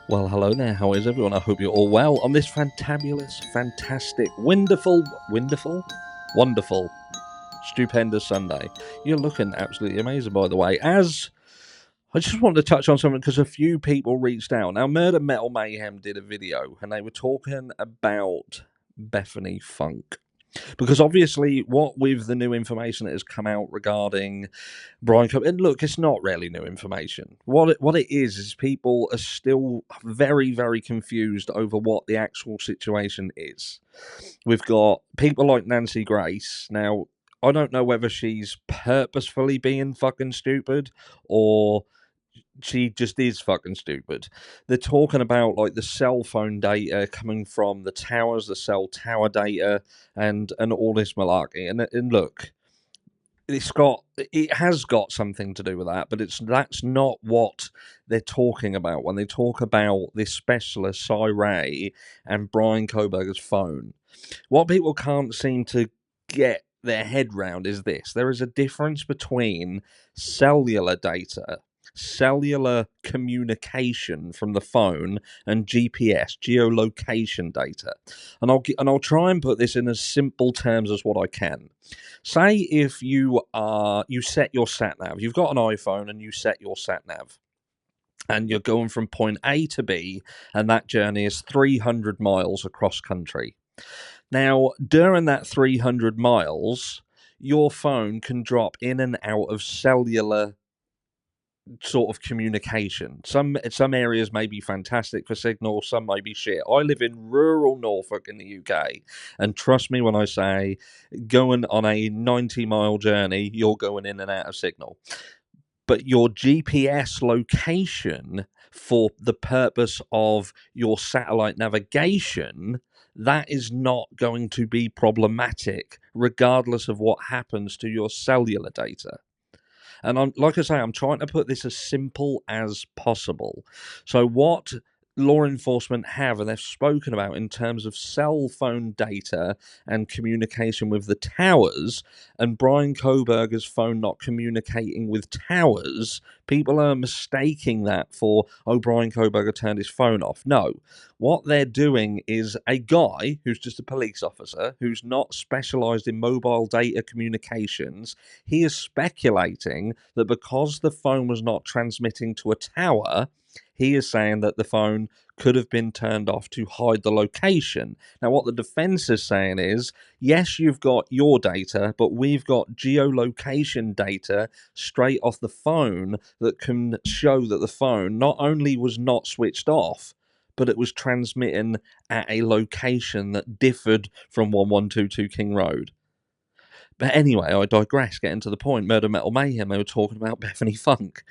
Well, hello there. How is everyone? I hope you're all well on this fantabulous, fantastic, wonderful, stupendous Sunday. You're looking absolutely amazing, by the way. As I just wanted to touch on something because a few people reached out. Now, Murder Metal Mayhem did a video and they were talking about Bethany Funk. Because obviously, what with the new information that has come out regarding Bryan Cook, and look, it's not really new information. What it is people are still very, very confused over what the actual situation is. We've got people like Nancy Grace. Now, I don't know whether she's purposefully being fucking stupid or she just is fucking stupid. They're talking about like the cell phone data coming from the towers, the cell tower data, and all this malarkey. And look, it has got something to do with that, but that's not what they're talking about when they talk about this specialist Cy Ray and Bryan Kohberger's phone. What people can't seem to get their head round is this: there is a difference between cellular data, cellular communication from the phone, and GPS, geolocation data. And I'll try and put this in as simple terms as what I can. Say if you set your sat nav, you've got an iPhone and you set your sat nav, and you're going from point A to B, and that journey is 300 miles across country. Now, during that 300 miles, your phone can drop in and out of cellular sort of communication. Some areas may be fantastic for signal, some may be shit. I live in rural Norfolk in the UK, and trust me when I say, going on a 90-mile journey, you're going in and out of signal. But your GPS location for the purpose of your satellite navigation, that is not going to be problematic, regardless of what happens to your cellular data. And like I say, I'm trying to put this as simple as possible. So what law enforcement have, and they've spoken about in terms of cell phone data and communication with the towers, and Bryan Kohberger's phone not communicating with towers, people are mistaking that for, oh, Bryan Kohberger turned his phone off. No. What they're doing is a guy who's just a police officer, who's not specialised in mobile data communications, he is speculating that because the phone was not transmitting to a tower, he is saying that the phone could have been turned off to hide the location. Now, what the defense is saying is, yes, you've got your data, but we've got geolocation data straight off the phone that can show that the phone not only was not switched off, but it was transmitting at a location that differed from 1122 King Road. But anyway, I digress, getting to the point. Murder Metal Mayhem, they were talking about Bethany Funk.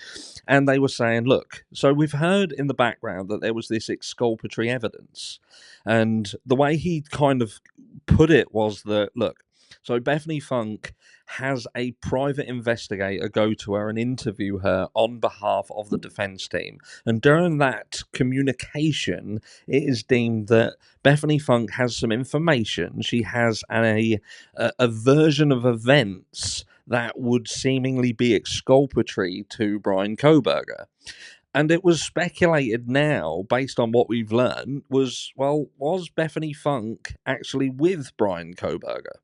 And they were saying, look, so we've heard in the background that there was this exculpatory evidence. And the way he kind of put it was that, look, so Bethany Funk has a private investigator go to her and interview her on behalf of the defense team. And during that communication, it is deemed that Bethany Funk has some information. She has a version of events that would seemingly be exculpatory to Bryan Kohberger. And it was speculated now, based on what we've learned, was Bethany Funk actually with Bryan Kohberger?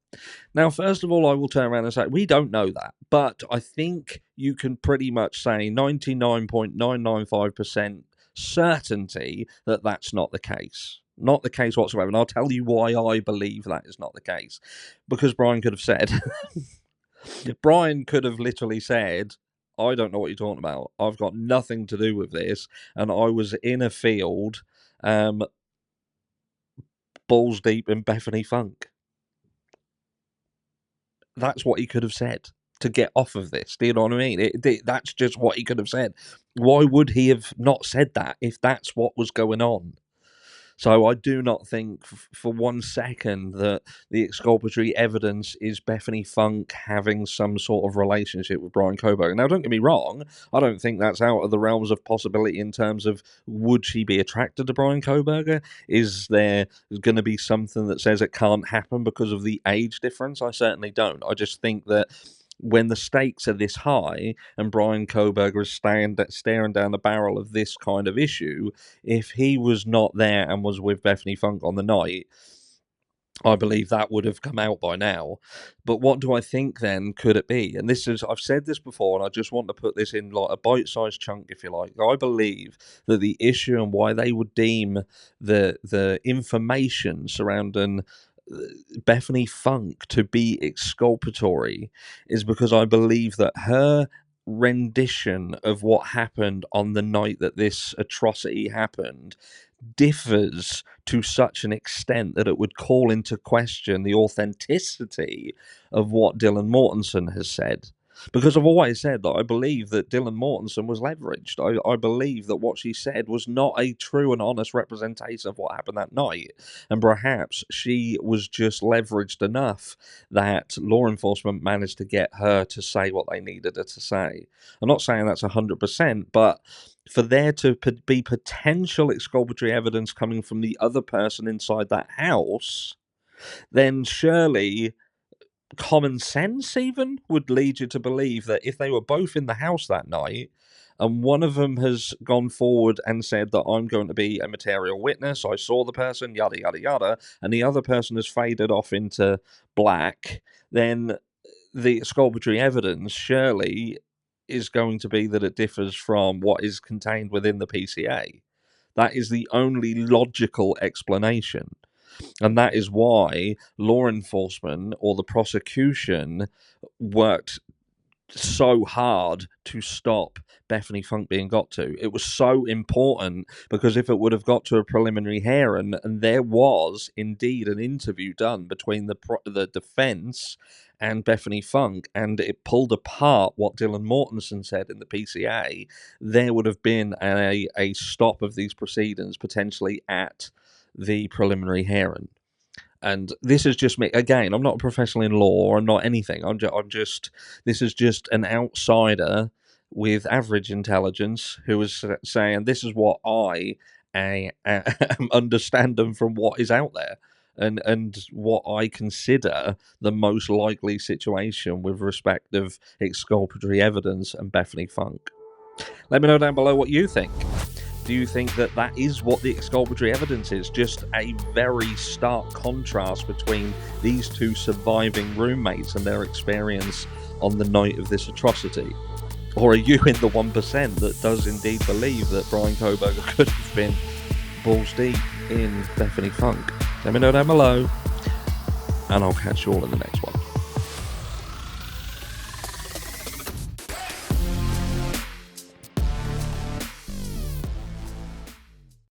Now, first of all, I will turn around and say, we don't know that. But I think you can pretty much say 99.995% certainty that that's not the case. Not the case whatsoever. And I'll tell you why I believe that is not the case. Because Bryan could have said, Bryan could have literally said, I don't know what you're talking about. I've got nothing to do with this. And I was in a field balls deep in Bethany Funk. That's what he could have said to get off of this. Do you know what I mean? That's just what he could have said. Why would he have not said that if that's what was going on? So I do not think for 1 second that the exculpatory evidence is Bethany Funk having some sort of relationship with Bryan Kohberger. Now, don't get me wrong, I don't think that's out of the realms of possibility in terms of, would she be attracted to Bryan Kohberger? Is there going to be something that says it can't happen because of the age difference? I certainly don't. I just think that when the stakes are this high and Bryan Kohberger is staring down the barrel of this kind of issue, if he was not there and was with Bethany Funk on the night, I believe that would have come out by now. But what do I think then could it be? And this is, I've said this before, and I just want to put this in like a bite-sized chunk, if you like. I believe that the issue and why they would deem the information surrounding Bethany Funk to be exculpatory is because I believe that her rendition of what happened on the night that this atrocity happened differs to such an extent that it would call into question the authenticity of what Dylan Mortensen has said. Because I've always said that I believe that Dylan Mortensen was leveraged. I believe that what she said was not a true and honest representation of what happened that night. And perhaps she was just leveraged enough that law enforcement managed to get her to say what they needed her to say. I'm not saying that's 100%, but for there to be potential exculpatory evidence coming from the other person inside that house, then surely common sense even would lead you to believe that if they were both in the house that night and one of them has gone forward and said that I'm going to be a material witness, I saw the person, yada, yada, yada, and the other person has faded off into black, then the exculpatory evidence surely is going to be that it differs from what is contained within the PCA. That is the only logical explanation. And that is why law enforcement or the prosecution worked so hard to stop Bethany Funk being got to. It was so important because if it would have got to a preliminary hearing, and there was indeed an interview done between the defense and Bethany Funk, and it pulled apart what Dylan Mortensen said in the PCA, there would have been a stop of these proceedings potentially at the preliminary hearing. And this is just me. Again, I'm not a professional in law or not anything. This is just an outsider with average intelligence who is saying this is what I am understanding from what is out there and what I consider the most likely situation with respect of exculpatory evidence and Bethany Funk. Let me know down below what you think. Do you think that that is what the exculpatory evidence is? Just a very stark contrast between these two surviving roommates and their experience on the night of this atrocity? Or are you in the 1% that does indeed believe that Bryan Kohberger could have been balls deep in Bethany Funk? Let me know down below, and I'll catch you all in the next one.